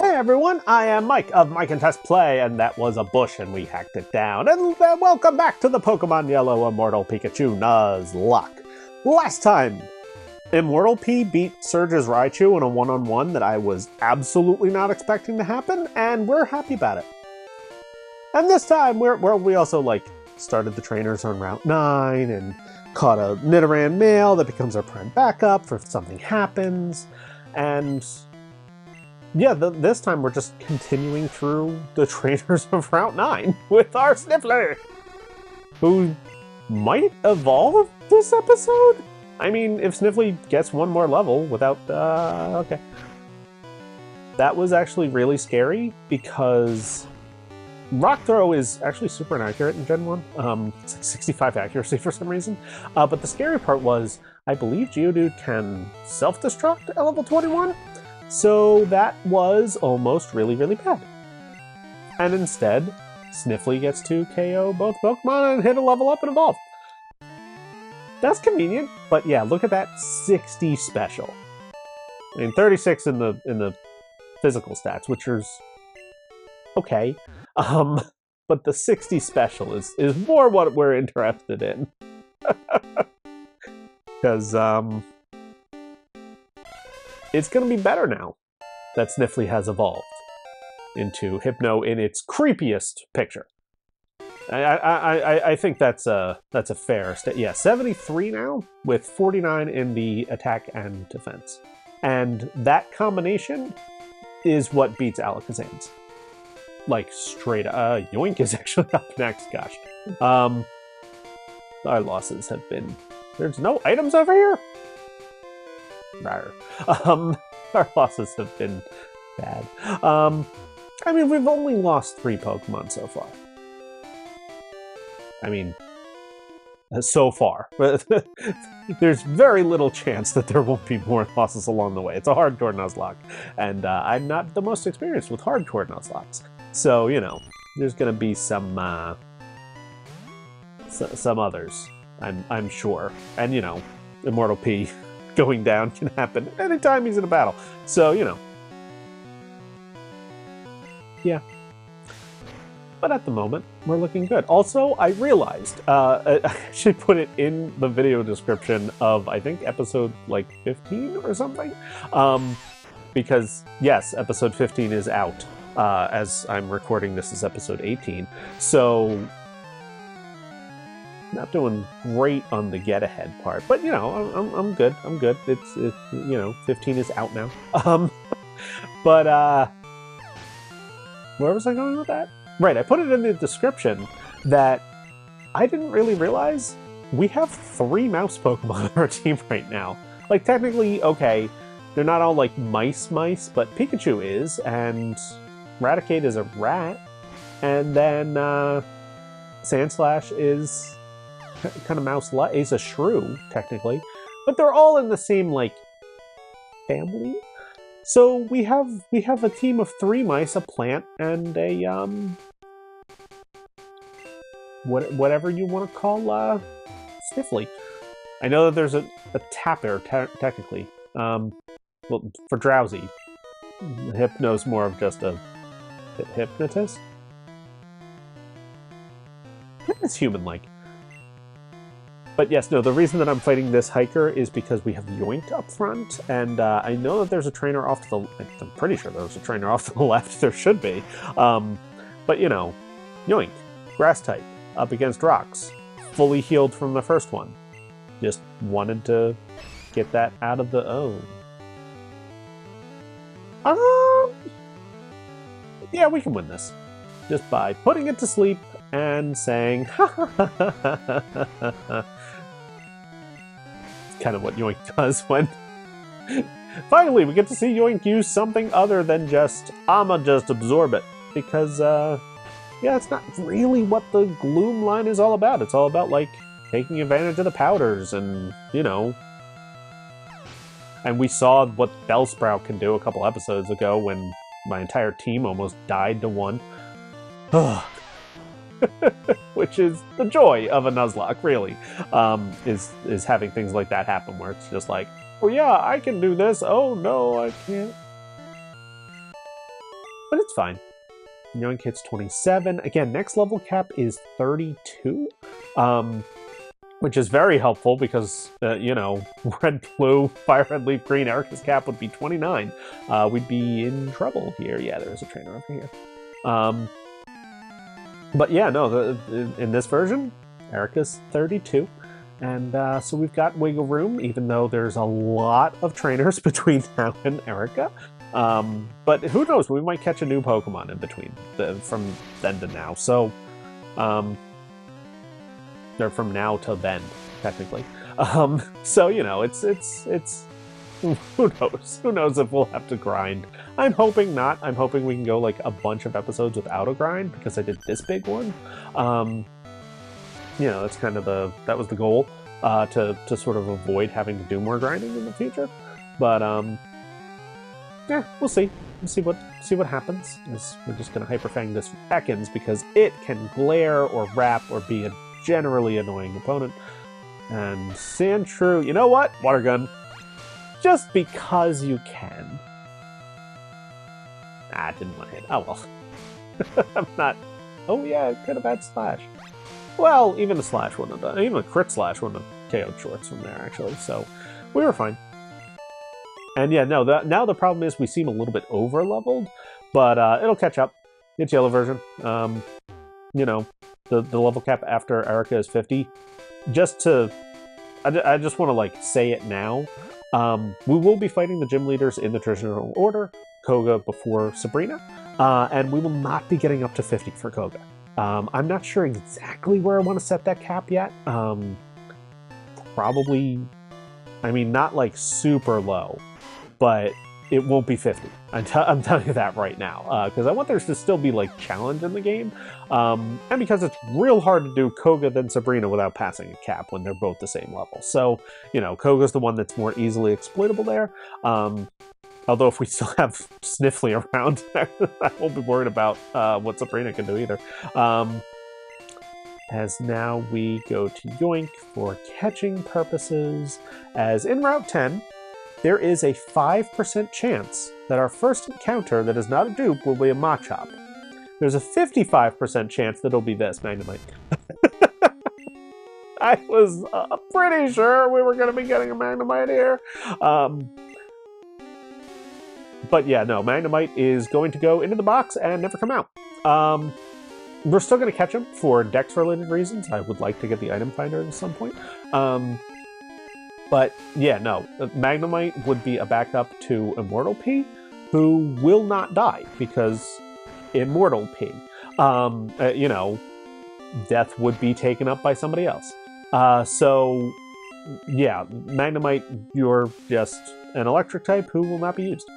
Hey everyone, I am Mike of Mike and Test Play, and that was a bush and we hacked it down. And welcome back to the Pokemon Yellow Immortal Pikachu Nuzlocke. Last time, Immortal P beat Surge's Raichu in a one-on-one that I was absolutely not expecting to happen, and we're happy about it. And this time, we also started the trainers on Route 9 and caught a Nidoran male that becomes our prime backup for if something happens, and yeah, this time we're just continuing through the trainers of Route 9 with our Sniffler, who might evolve this episode? I mean, if Sniffly gets one more level without, okay. That was actually really scary because Rock Throw is actually super inaccurate in Gen 1. It's like 65 accuracy for some reason. But the scary part was, I believe Geodude can self-destruct at level 21? So that was almost really, really bad. And instead, Sniffly gets to KO both Pokemon and hit a level up and evolve. That's convenient, but yeah, look at that 60 special. I mean, 36 in the physical stats, which is okay. But the 60 special is more what we're interested in. Because, it's going to be better now that Sniffly has evolved into Hypno in its creepiest picture. I think that's a fair state. Yeah, 73 now with 49 in the attack and defense, and that combination is what beats Alakazam's. Like straight. Yoink is actually up next. Gosh, our losses have been. There's no items over here. Our losses have been bad. I mean, we've only lost 3 Pokemon so far. I mean, so far. There's very little chance that there won't be more losses along the way. It's a hardcore Nuzlocke, and I'm not the most experienced with hardcore Nuzlockes. So, you know, there's gonna be some others, I'm sure. And, you know, Immortal P going down can happen anytime he's in a battle. So, you know. Yeah. But at the moment, we're looking good. Also, I realized, I actually put it in the video description of, I think, episode, 15 or something. Because, yes, episode 15 is out. As I'm recording, this is episode 18. So not doing great on the get ahead part, but you know, I'm good. I'm good. It's you know, 15 is out now. But where was I going with that? Right, I put it in the description that I didn't really realize we have 3 mouse Pokemon on our team right now. Like technically, okay, they're not all like mice, but Pikachu is, and Raticate is a rat, and then Sandslash is kind of mouse-like. He's a shrew, technically. But they're all in the same, family. So we have a team of 3 mice, a plant, and a, whatever you want to call, Sniffly. I know that there's a tapper, technically. Well, for Drowsy. Hypno's more of just a hypnotist? It's human-like. But yes, no, the reason that I'm fighting this hiker is because we have Yoink up front, and I know that there's a trainer off to the... I'm pretty sure there's a trainer off to the left. There should be. But, you know, Yoink, grass type, up against rocks, fully healed from the first one. Just wanted to get that out of the... yeah, we can win this. Just by putting it to sleep and saying, ha ha ha ha ha ha. It's kind of what Yoink does when... Finally, we get to see Yoink use something other than just, I'ma just absorb it. Because, yeah, it's not really what the Gloom line is all about. It's all about, taking advantage of the powders and, you know... And we saw what Bellsprout can do a couple episodes ago when my entire team almost died to 1. Which is the joy of a Nuzlocke, really, is having things like that happen where it's just like, oh yeah, I can do this. Oh no, I can't. but it's fine. Yoink hits 27. Again, next level cap is 32, which is very helpful because, you know, red, blue, fire, red, leaf, green, Erica's cap would be 29. We'd be in trouble here. Yeah, there is a trainer over here. But yeah, no, in this version, Erica's 32. And so we've got wiggle room, even though there's a lot of trainers between now and Erica. But who knows? We might catch a new Pokemon in between from then to now. So, they're from now to then, technically. So you know, it's who knows? Who knows if we'll have to grind? I'm hoping not. I'm hoping we can go like a bunch of episodes without a grind because I did this big one. You know, that's kind of that was the goal, to sort of avoid having to do more grinding in the future. But yeah, we'll see. We'll see what happens. We're just gonna hyperfang this Ekans because it can glare or wrap or be a generally annoying opponent. And Sandshrew, you know what? Water gun. Just because you can. Ah, didn't want to hit. Oh well. I'm not. Oh yeah, it could have had slash. Well, even a slash wouldn't have done. Even a crit slash wouldn't have KO'd Shorts from there actually. So we were fine. And yeah, no. Now the problem is we seem a little bit over leveled, but it'll catch up. It's yellow version. You know, the level cap after Erica is 50. I just want to like say it now. We will be fighting the gym leaders in the traditional order, Koga before Sabrina, and we will not be getting up to 50 for Koga. I'm not sure exactly where I want to set that cap yet. Probably, I mean, not like super low, but it won't be 50. I'm telling you that right now, because I want there to still be like challenge in the game, and because it's real hard to do Koga than Sabrina without passing a cap when they're both the same level. So, you know, Koga's the one that's more easily exploitable there. Although if we still have Sniffly around, I won't be worried about what Sabrina can do either. As now we go to Yoink for catching purposes, as in Route 10, there is a 5% chance that our first encounter that is not a dupe will be a Machop. There's a 55% chance that it'll be this, Magnemite. I was pretty sure we were going to be getting a Magnemite here. But yeah, no, Magnemite is going to go into the box and never come out. We're still going to catch him for Dex-related reasons. I would like to get the item finder at some point. But yeah, no, Magnemite would be a backup to Immortal P, who will not die because Immortal P. You know, death would be taken up by somebody else. So yeah, Magnemite, you're just an electric type who will not be used.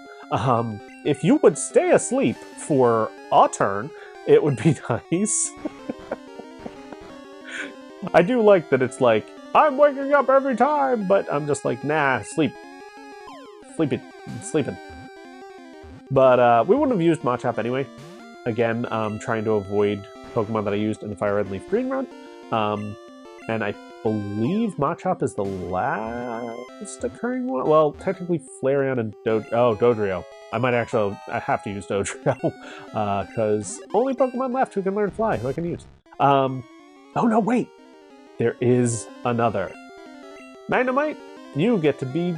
If you would stay asleep for a turn, it would be nice. I do like that it's like, I'm waking up every time, but I'm just like, nah, sleep. Sleeping. But we wouldn't have used Machop anyway. Again, trying to avoid Pokemon that I used in the Fire Red Leaf Green run. And I believe Machop is the last occurring one. Well, technically Flareon and Dodrio. I have to use Dodrio, because only Pokemon left who can learn Fly, who I can use. Oh no, wait! There is another. Magnemite, you get to be...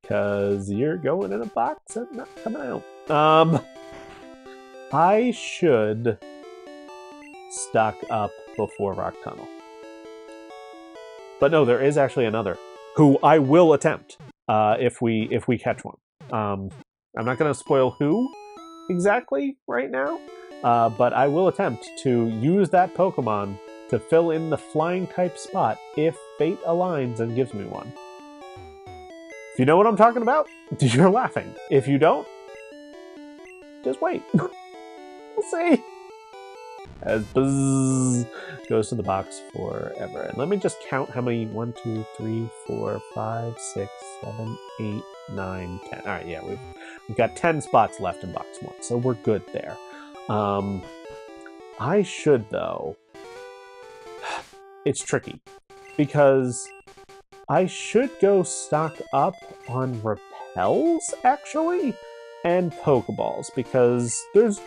Because you're going in a box and not coming out. I should stock up before Rock Tunnel. But no, there is actually another, who I will attempt, if we catch one. I'm not going to spoil who exactly right now, but I will attempt to use that Pokemon to fill in the flying type spot if fate aligns and gives me one. If you know what I'm talking about, you're laughing. If you don't, just wait. We'll see. As Buzz goes to the box forever. And let me just count how many. 1, 2, 3, 4, 5, 6, 7, 8, 9, 10. Alright, yeah, we've got 10 spots left in box 1, so we're good there. I should, though. It's tricky. Because I should go stock up on repels, actually, and Pokeballs, because there's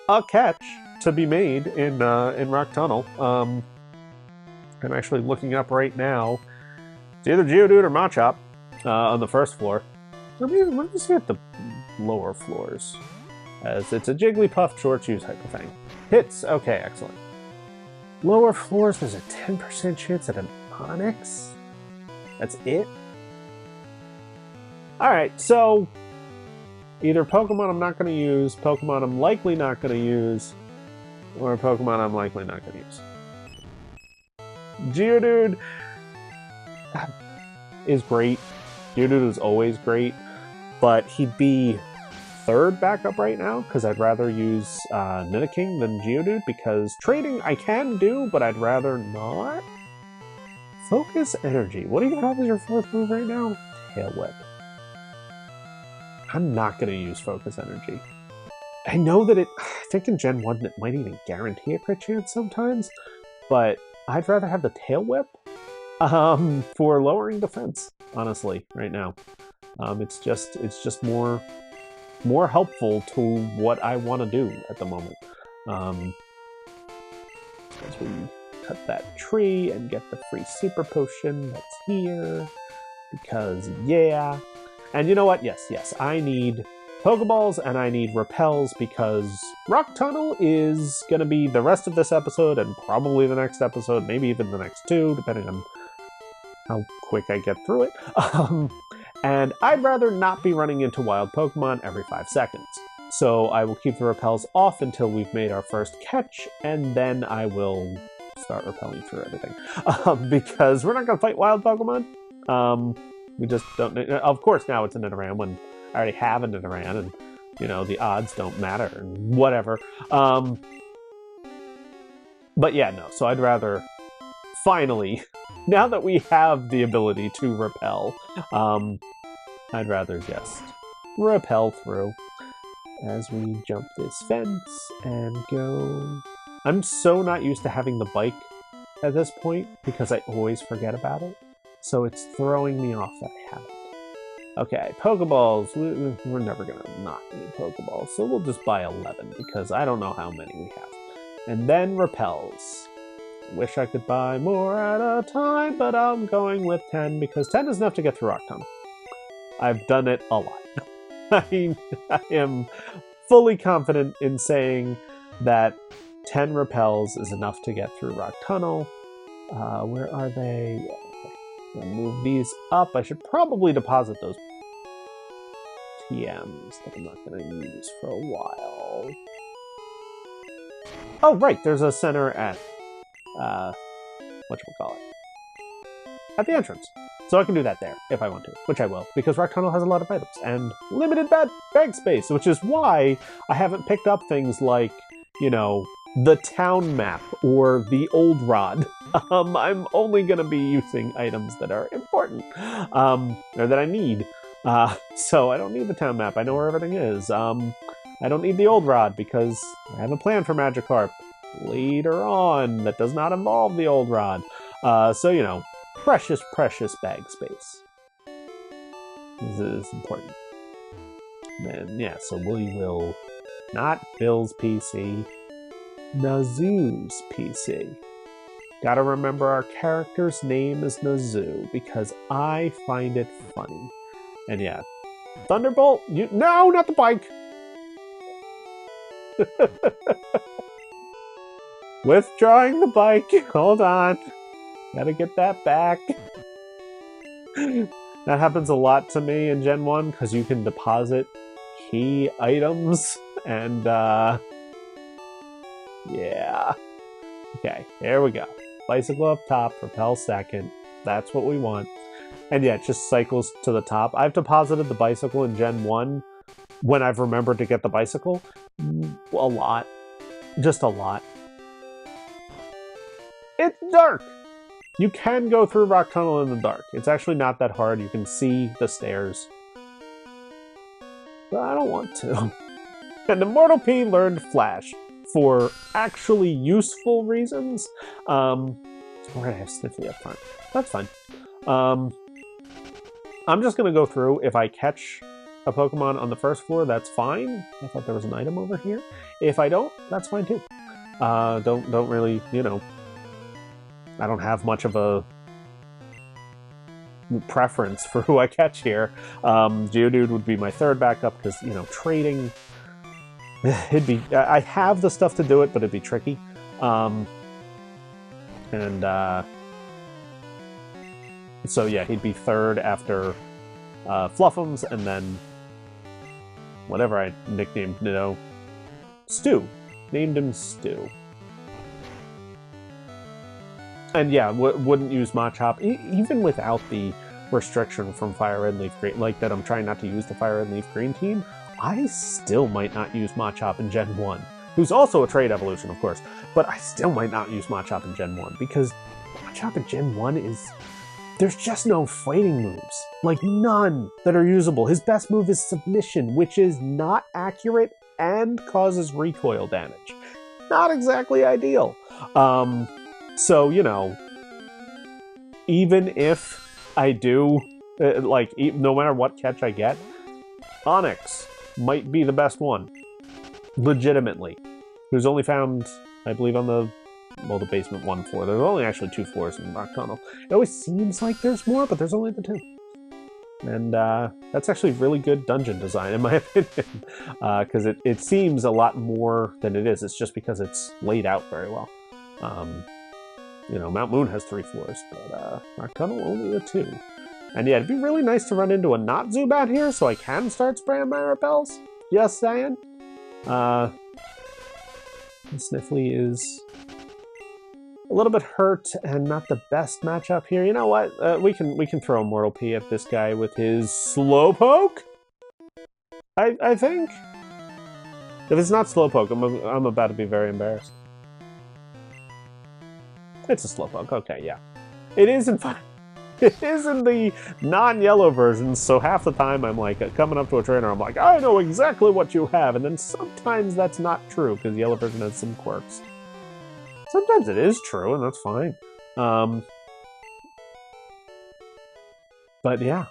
a catch to be made in Rock Tunnel. I'm actually looking up right now. It's either Geodude or Machop on the first floor. Let me see at the lower floors, as it's a Jigglypuff short fuse type of thing. Hits, okay, excellent. Lower floors, there's a 10% chance at an Onix. That's it? Alright, so either Pokemon I'm not going to use, Pokemon I'm likely not going to use, or Pokemon I'm likely not going to use. Geodude is great. Geodude is always great, but he'd be third backup right now because I'd rather use Nidoking than Geodude, because trading I can do, but I'd rather not. Focus Energy. What do you have as your fourth move right now? Tail Whip. I'm not going to use Focus Energy. I know that I think in Gen 1 it might even guarantee a crit chance sometimes, but I'd rather have the Tail Whip for lowering defense, honestly, right now. It's just more helpful to what I want to do at the moment. As we cut that tree and get the free super potion that's here, because yeah. And you know what? Yes, I need Pokeballs and I need repels, because Rock Tunnel is going to be the rest of this episode and probably the next episode, maybe even the next two, depending on how quick I get through it. And I'd rather not be running into wild Pokemon every 5 seconds. So I will keep the repels off until we've made our first catch, and then I will start repelling through everything. Because we're not going to fight wild Pokemon. We just don't... Of course, now it's a Nidoran when I already have a Nidoran, and, you know, the odds don't matter, and whatever. But yeah, no. So I'd rather... Finally, now that we have the ability to repel, I'd rather just repel through as we jump this fence and go. I'm so not used to having the bike at this point because I always forget about it. So it's throwing me off that I haven't. Okay, Pokeballs. We're never going to not need Pokeballs, so we'll just buy 11 because I don't know how many we have. And then repels. Wish I could buy more at a time, but I'm going with 10 because 10 is enough to get through Rock Tunnel. I've done it a lot. I am fully confident in saying that 10 repels is enough to get through Rock Tunnel. Where are they? I'm going to move these up. I should probably deposit those TMs that I'm not going to use for a while. Oh, right. There's a center at whatchamacallit, at the entrance. So I can do that there, if I want to, which I will, because Rock Tunnel has a lot of items, and limited bag space, which is why I haven't picked up things like, you know, the town map, or the old rod. I'm only going to be using items that are important, or that I need. So I don't need the town map, I know where everything is. I don't need the old rod, because I have a plan for Magikarp later on that does not involve the old rod. So, you know, precious bag space. This is important. Then, yeah, so we will not Bill's PC, Nazoo's PC. Gotta remember our character's name is Nazoo because I find it funny. And yeah, Thunderbolt, no, not the bike! Withdrawing the bike. Hold on. Gotta get that back. That happens a lot to me in Gen 1 because you can deposit key items and yeah. Okay, there we go. Bicycle up top, repel second. That's what we want. And yeah, it just cycles to the top. I've deposited the bicycle in Gen 1 when I've remembered to get the bicycle. A lot. Just a lot. It's dark! You can go through Rock Tunnel in the dark. It's actually not that hard. You can see the stairs. But I don't want to. And Immortal P learned Flash for actually useful reasons. We're gonna have Sniffly up front. That's fine. I'm just going to go through. If I catch a Pokemon on the first floor, that's fine. I thought there was an item over here. If I don't, that's fine too. Don't really, you know, I don't have much of a preference for who I catch here. Geodude would be my third backup because, you know, trading, it'd be, I have the stuff to do it, but it'd be tricky. So yeah, he'd be third after Fluffums, and then whatever I nicknamed, you know, Stu. Named him Stu. And yeah, wouldn't use Machop, even without the restriction from Fire Red Leaf Green, like that I'm trying not to use the Fire Red Leaf Green team, I still might not use Machop in Gen 1, who's also a trade evolution, of course, but I still might not use Machop in Gen 1, because Machop in Gen 1 is... there's just no fighting moves. Like, none that are usable. His best move is Submission, which is not accurate and causes recoil damage. Not exactly ideal. So, you know, even if I do, like, no matter what catch I get, Onix might be the best one. Legitimately. Who's only found, I believe, on the, well, the basement 1 floor. There's only actually 2 floors in Rock Tunnel. It always seems like there's more, but there's only the 2. And that's actually really good dungeon design, in my opinion. Because it seems a lot more than it is. It's just because it's laid out very well. You know, Mount Moon has 3 floors, but Rock Tunnel only the 2. And yeah, it'd be really nice to run into a not Zubat here, so I can start spraying my repels. Just saying. Sniffly is a little bit hurt and not the best matchup here. You know what? We can throw Immortal P at this guy with his Slowpoke. I think. If it's not Slowpoke, I'm about to be very embarrassed. It's a Slowpoke. Okay, yeah. It is in fact. It is in the non-yellow versions, so half the time I'm like coming up to a trainer, I'm like, I know exactly what you have, and then sometimes that's not true because the yellow version has some quirks. Sometimes it is true, and that's fine. But yeah,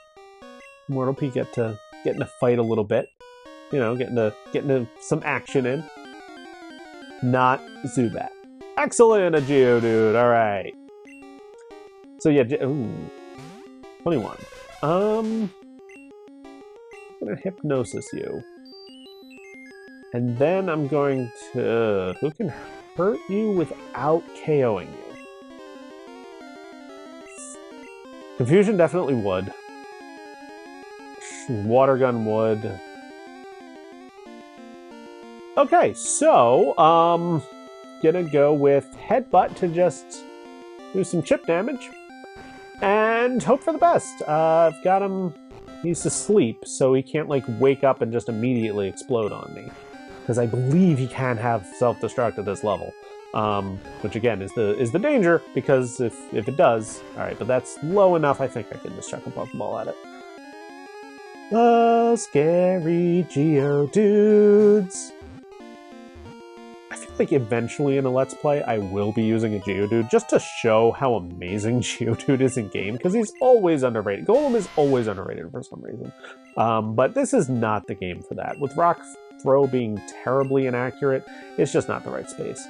Immortal P getting to fight a little bit, you know, getting to some action in. Not Zubat. Excellent, a Geodude. All right. So yeah, ooh, 21. I'm gonna Hypnosis you, and then I'm going to who can hurt you without KOing you. Confusion definitely would. Water Gun would. Okay, so gonna go with Headbutt to just do some chip damage. And hope for the best. I've got him, he's asleep, so he can't like wake up and just immediately explode on me. Because I believe he can have self-destruct at this level. Which again is the danger, because if it does, alright, but that's low enough, I think I can just chuck a Pokeball at it. Oh, scary Geodudes. I feel like eventually in a Let's Play, I will be using a Geodude just to show how amazing Geodude is in game, because he's always underrated. Golem is always underrated for some reason. But this is not the game for that. With Rock Throw being terribly inaccurate, it's just not the right space.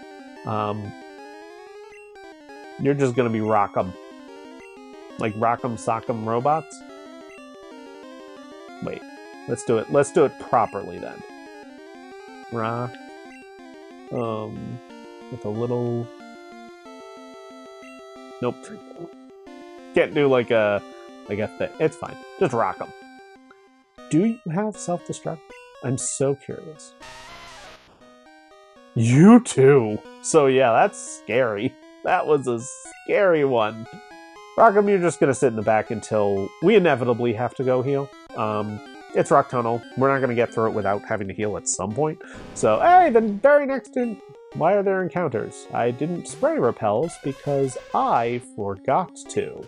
You're just going to be Rock'em. Like Rock'em Sock'em robots? Wait, let's do it. Let's do it properly then. Rock. With a little... Nope. Can't do like a thing. It's fine. Just rock them. Do you have self-destruct? I'm so curious. You too! So yeah, that's scary. That was a scary one. Rock 'em, you're just gonna sit in the back until we inevitably have to go heal. It's Rock Tunnel. We're not going to get through it without having to heal at some point. So, hey, the very next... Why are there encounters? I didn't spray repels because I forgot to.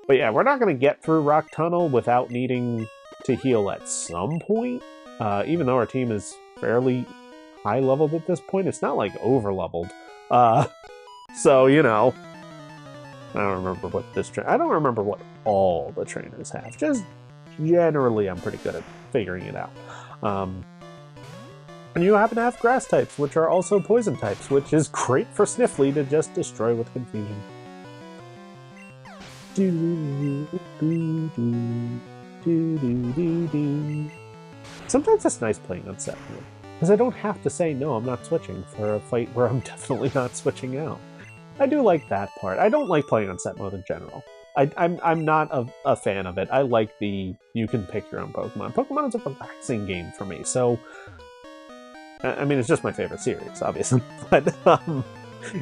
But yeah, we're not going to get through Rock Tunnel without needing to heal at some point. Even though our team is fairly high-leveled at this point, it's not like over-leveled. So, you know... I don't remember what I don't remember what all the trainers have. Just generally, I'm pretty good at figuring it out. And you happen to have grass types, which are also poison types, which is great for Sniffly to just destroy with confusion. Sometimes it's nice playing on set mode, because I don't have to say, no, I'm not switching for a fight where I'm definitely not switching out. I do like that part. I don't like playing on set mode in general. I'm not a fan of it. I like the you can pick your own Pokemon. Pokemon is a relaxing game for me, so I mean, it's just my favorite series, obviously. But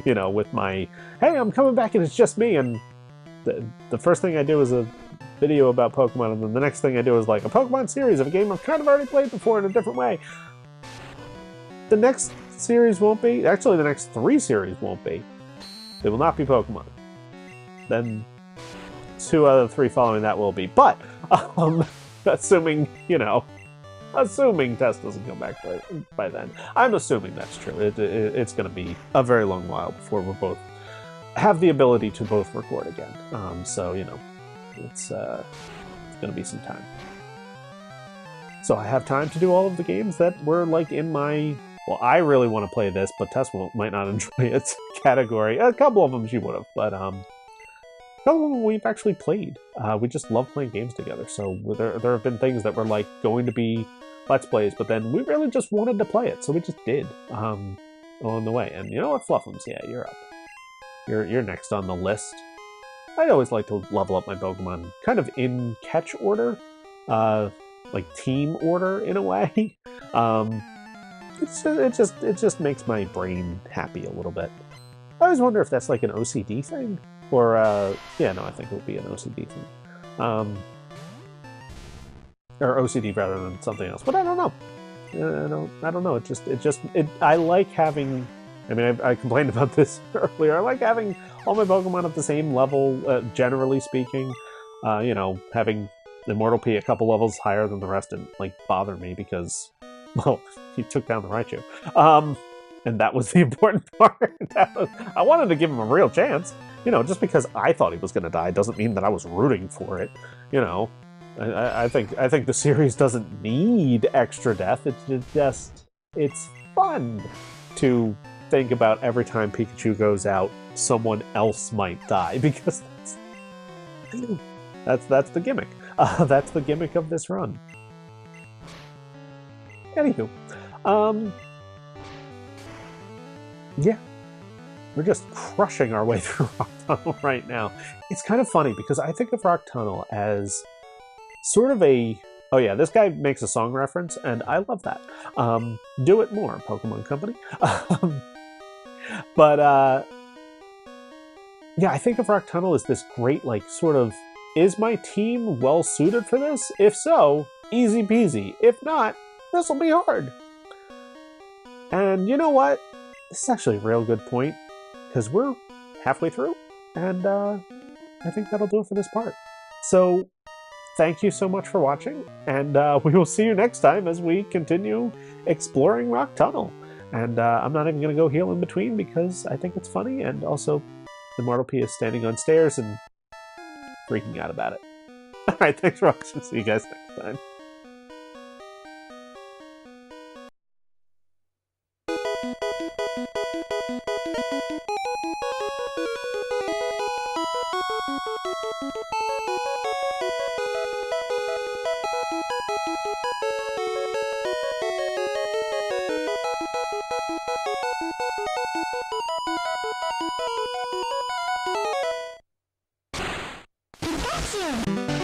you know, with my hey, I'm coming back and it's just me, and the first thing I do is a video about Pokemon, and then the next thing I do is like a Pokemon series of a game I've kind of already played before in a different way. The next series won't be. Actually, the next 3 series won't be. They will not be Pokemon. Then 2 out of the 3 following that will be. But assuming, you know, assuming Tess doesn't come back by then, I'm assuming that's true. It's going to be a very long while before we both have the ability to both record again. So you know, it's going to be some time. So I have time to do all of the games that were like in my. Well, I really want to play this, but Tess might not enjoy its category. A couple of them she would have, but a couple of them we've actually played. We just love playing games together. So there have been things that were like going to be Let's Plays, but then we really just wanted to play it, so we just did along the way. And you know what, Fluffums? Yeah, you're up. You're next on the list. I always like to level up my Pokemon kind of in catch order, like team order in a way. It just makes my brain happy a little bit. I always wonder if that's like an OCD thing, or yeah, no, I think it would be an OCD thing, or OCD rather than something else. But I don't know. I don't know. I like having. I mean, I complained about this earlier. I like having all my Pokemon at the same level, generally speaking. You know, having Immortal P a couple levels higher than the rest didn't like bother me because. Well, he took down the Raichu. And that was the important part. I wanted to give him a real chance. You know, just because I thought he was going to die doesn't mean that I was rooting for it. You know, I think the series doesn't need extra death. It's fun to think about every time Pikachu goes out, someone else might die, because that's the gimmick. That's the gimmick of this run. Anywho, yeah, we're just crushing our way through Rock Tunnel right now. It's kind of funny because I think of Rock Tunnel as sort of a, oh yeah, this guy makes a song reference, and I love that. Do it more, Pokemon Company. But yeah, I think of Rock Tunnel as this great, like, sort of, is my team well suited for this? If so, easy peasy. If not, this will be hard. And you know what? This is actually a real good point, because we're halfway through, and I think that'll do it for this part. So, thank you so much for watching, and we will see you next time as we continue exploring Rock Tunnel. And I'm not even going to go heal in between, because I think it's funny, and also Immortal P is standing on stairs and freaking out about it. Alright, thanks for watching. See you guys next time. Pikachu!